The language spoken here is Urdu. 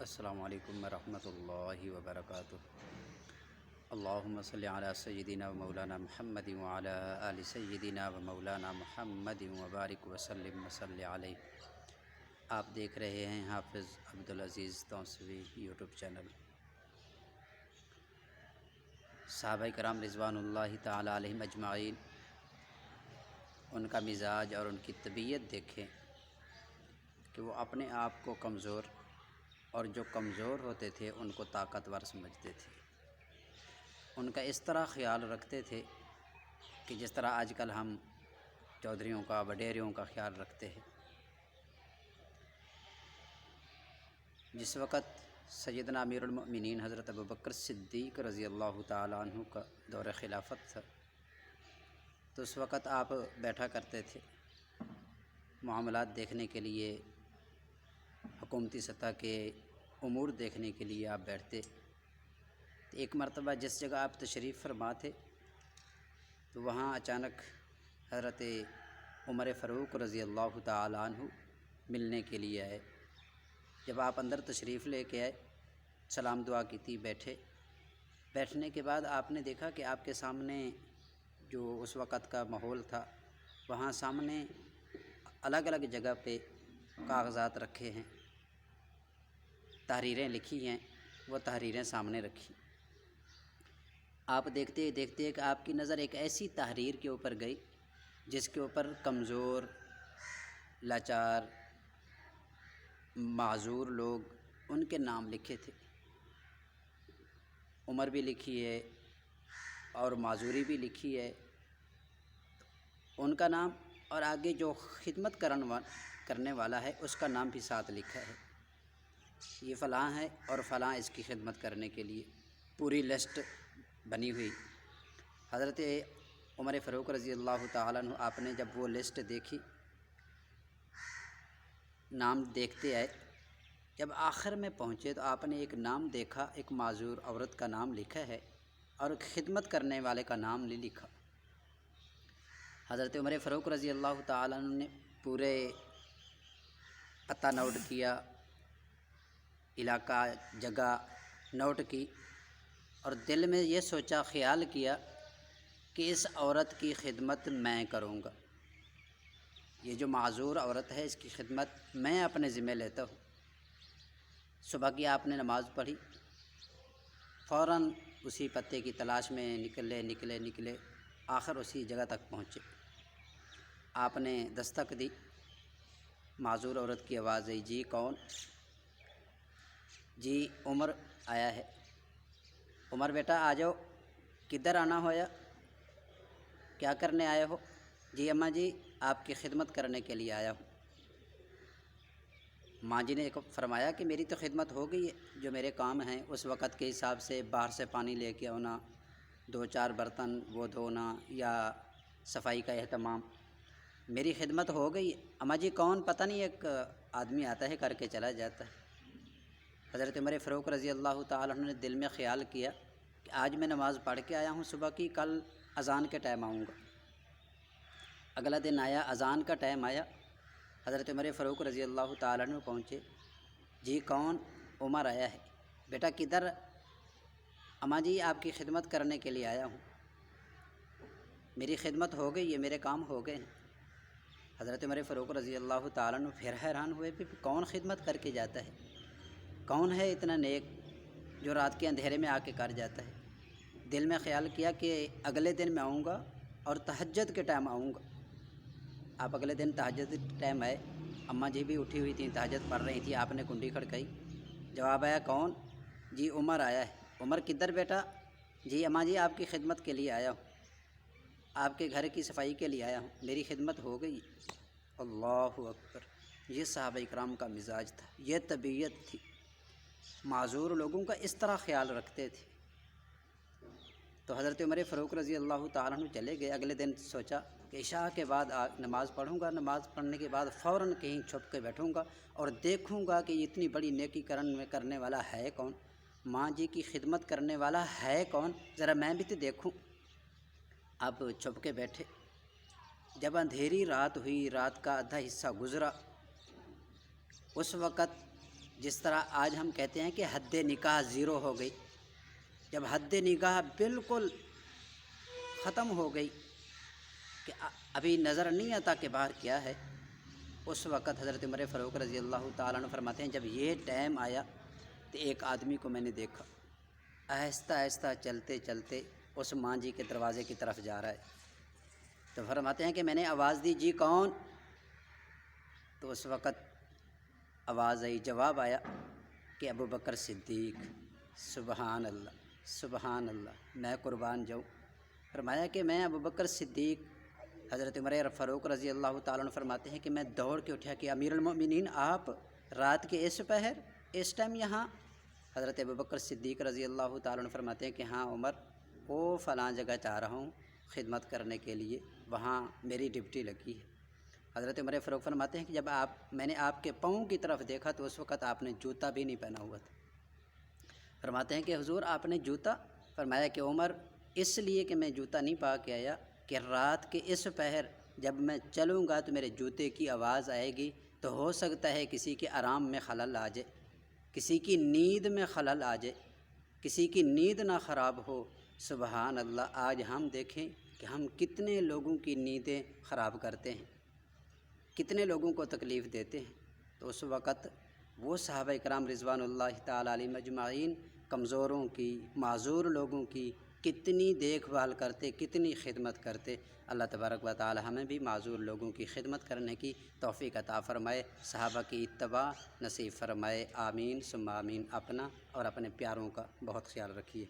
السلام علیکم ورحمۃ اللہ وبرکاتہ۔ اللہم صلی علی سیدنا و مولانا محمد وعلی آل سیدنا و مولانا محمد وبارک وسلم وصلی علیہ۔ آپ دیکھ رہے ہیں حافظ عبدالعزیز توسیوی یوٹیوب چینل۔ صحابہ کرام رضوان اللہ تعالی علیہم اجمعین، ان کا مزاج اور ان کی طبیعت دیکھیں کہ وہ اپنے آپ کو کمزور اور جو کمزور ہوتے تھے ان کو طاقتور سمجھتے تھے۔ ان کا اس طرح خیال رکھتے تھے کہ جس طرح آج کل ہم چودھریوں کا وڈیریوں کا خیال رکھتے ہیں۔ جس وقت سیدنا امیر المؤمنین حضرت ابوبکر صدیق رضی اللہ تعالیٰ عنہ کا دور خلافت تھا، تو اس وقت آپ بیٹھا کرتے تھے معاملات دیکھنے کے لیے، حکومتی سطح کے امور دیکھنے کے لیے آپ بیٹھتے۔ ایک مرتبہ جس جگہ آپ تشریف فرما تھے تو وہاں اچانک حضرت عمر فاروق رضی اللہ تعالیٰ عنہ ملنے کے لیے آئے۔ جب آپ اندر تشریف لے کے آئے، سلام دعا کی تھی، بیٹھے۔ بیٹھنے کے بعد آپ نے دیکھا کہ آپ کے سامنے جو اس وقت کا ماحول تھا، وہاں سامنے الگ الگ جگہ پہ کاغذات رکھے ہیں، تحریریں لکھی ہیں، وہ تحریریں سامنے رکھی۔ آپ دیکھتے دیکھتے کہ آپ کی نظر ایک ایسی تحریر کے اوپر گئی جس کے اوپر کمزور، لاچار، معذور لوگ، ان کے نام لکھے تھے۔ عمر بھی لکھی ہے اور معذوری بھی لکھی ہے، ان کا نام، اور آگے جو خدمت کرنے والا ہے اس کا نام بھی ساتھ لکھا ہے، یہ فلاں ہے اور فلاں اس کی خدمت کرنے کے لیے پوری لسٹ بنی ہوئی۔ حضرت عمر فاروق رضی اللہ تعالیٰ عنہ آپ نے جب وہ لسٹ دیکھی، نام دیکھتے آئے، جب آخر میں پہنچے تو آپ نے ایک نام دیکھا، ایک معذور عورت کا نام لکھا ہے اور خدمت کرنے والے کا نام نہیں لکھا۔ حضرت عمر فاروق رضی اللہ تعالیٰ عنہ نے پورے پتہ نوٹ کیا، علاقہ، جگہ نوٹ کی، اور دل میں یہ سوچا، خیال کیا کہ اس عورت کی خدمت میں کروں گا، یہ جو معذور عورت ہے اس کی خدمت میں اپنے ذمہ لیتا ہوں۔ صبح کی آپ نے نماز پڑھی، فوراً اسی پتے کی تلاش میں نکلے، آخر اسی جگہ تک پہنچے۔ آپ نے دستک دی، معذور عورت کی آواز آئی، جی کون؟ جی عمر آیا ہے۔ عمر بیٹا آ جاؤ، کدھر آنا ہویا، کیا کرنے آئے ہو؟ جی اماں جی آپ کی خدمت کرنے کے لیے آیا ہوں۔ ماں جی نے فرمایا کہ میری تو خدمت ہو گئی ہے، جو میرے کام ہیں اس وقت کے حساب سے باہر سے پانی لے کے آنا، 2-4 برتن وہ دھونا یا صفائی کا اہتمام، میری خدمت ہو گئی ہے۔ اماں جی کون؟ پتہ نہیں، ایک آدمی آتا ہے کر کے چلا جاتا ہے۔ حضرت عمر فاروق رضی اللہ تعالیٰ عنہ نے دل میں خیال کیا کہ آج میں نماز پڑھ کے آیا ہوں صبح کی، کل اذان کے ٹائم آؤں گا۔ اگلا دن آیا، اذان کا ٹائم آیا، حضرت عمر فاروق رضی اللہ تعالیٰ عنہ پہنچے، جی کون؟ عمر آیا ہے۔ بیٹا کدھر؟ اماں جی آپ کی خدمت کرنے کے لیے آیا ہوں، میری خدمت ہو گئی ہے، میرے کام ہو گئے ہیں۔ حضرت عمر فاروق رضی اللہ تعالیٰ عنہ پھر حیران ہوئے، پھر کون خدمت کر کے جاتا ہے؟ کون ہے اتنا نیک جو رات کے اندھیرے میں آ کے کر جاتا ہے؟ دل میں خیال کیا کہ اگلے دن میں آؤں گا اور تہجد کے ٹائم آؤں گا۔ آپ اگلے دن تہجد کے ٹائم آئے، اماں جی بھی اٹھی ہوئی تھیں، تہجد پڑھ رہی تھیں، آپ نے کنڈی کھڑکائی، جواب آیا کون؟ جی عمر آیا ہے۔ عمر کدھر بیٹا؟ جی اماں جی آپ کی خدمت کے لیے آیا ہوں، آپ کے گھر کی صفائی کے لیے آیا ہوں، میری خدمت ہو گئی۔ اللہ اکبر! یہ صحابہ کرام کا مزاج تھا، یہ طبیعت تھی، معذور لوگوں کا اس طرح خیال رکھتے تھے۔ تو حضرت عمر فاروق رضی اللہ تعالیٰ عنہ چلے گئے۔ اگلے دن سوچا کہ عشاء کے بعد نماز پڑھوں گا، نماز پڑھنے کے بعد فوراً کہیں چھپ کے بیٹھوں گا اور دیکھوں گا کہ اتنی بڑی نیکی کرنے والا ہے کون، ماں جی کی خدمت کرنے والا ہے کون، ذرا میں بھی تو دیکھوں۔ اب چھپ کے بیٹھے، جب اندھیری رات ہوئی، رات کا آدھا حصہ گزرا، اس وقت جس طرح آج ہم کہتے ہیں کہ حد نکاح زیرو ہو گئی، جب حد نکاح بالکل ختم ہو گئی کہ ابھی نظر نہیں آتا کہ باہر کیا ہے، اس وقت حضرت عمر فاروق رضی اللہ تعالیٰ عنہ فرماتے ہیں جب یہ ٹائم آیا تو ایک آدمی کو میں نے دیکھا آہستہ آہستہ چلتے چلتے اس ماں جی کے دروازے کی طرف جا رہا ہے، تو فرماتے ہیں کہ میں نے آواز دی جی کون؟ تو اس وقت آواز آئی، جواب آیا کہ ابو بکر صدیق۔ سبحان اللہ سبحان اللہ، میں قربان جاؤں۔ فرمایا کہ میں ابو بکر صدیق۔ حضرت عمر فاروق رضی اللہ تعالیٰ عنہ فرماتے ہیں کہ میں دوڑ کے اٹھا کہ امیر المؤمنین آپ رات کے اس پہر اس ٹائم یہاں؟ حضرت ابو بکر صدیق رضی اللہ تعالیٰ عنہ فرماتے ہیں کہ ہاں عمر، وہ فلاں جگہ جا رہا ہوں خدمت کرنے کے لیے، وہاں میری ڈپٹی لگی ہے۔ حضرت عمر فاروق فرماتے ہیں کہ جب میں نے آپ کے پاؤں کی طرف دیکھا تو اس وقت آپ نے جوتا بھی نہیں پہنا ہوا تھا۔ فرماتے ہیں کہ حضور آپ نے جوتا؟ فرمایا کہ عمر اس لیے کہ میں جوتا نہیں پا کے آیا کہ رات کے اس پہر جب میں چلوں گا تو میرے جوتے کی آواز آئے گی، تو ہو سکتا ہے کسی کے آرام میں خلل آ جائے، کسی کی نیند میں خلل آ جائے، کسی کی نیند نہ خراب ہو۔ سبحان اللہ، آج ہم دیکھیں کہ ہم کتنے لوگوں کی نیندیں خراب کرتے ہیں، کتنے لوگوں کو تکلیف دیتے ہیں۔ تو اس وقت وہ صحابہ اکرام رضوان اللہ تعالیٰ علیہم اجمعین کمزوروں کی، معذور لوگوں کی کتنی دیکھ بھال کرتے، کتنی خدمت کرتے۔ اللہ تبارک و تعالی ہمیں بھی معذور لوگوں کی خدمت کرنے کی توفیق عطا فرمائے، صحابہ کی اتباع نصیب فرمائے، آمین ثم آمین۔ اپنا اور اپنے پیاروں کا بہت خیال رکھیے۔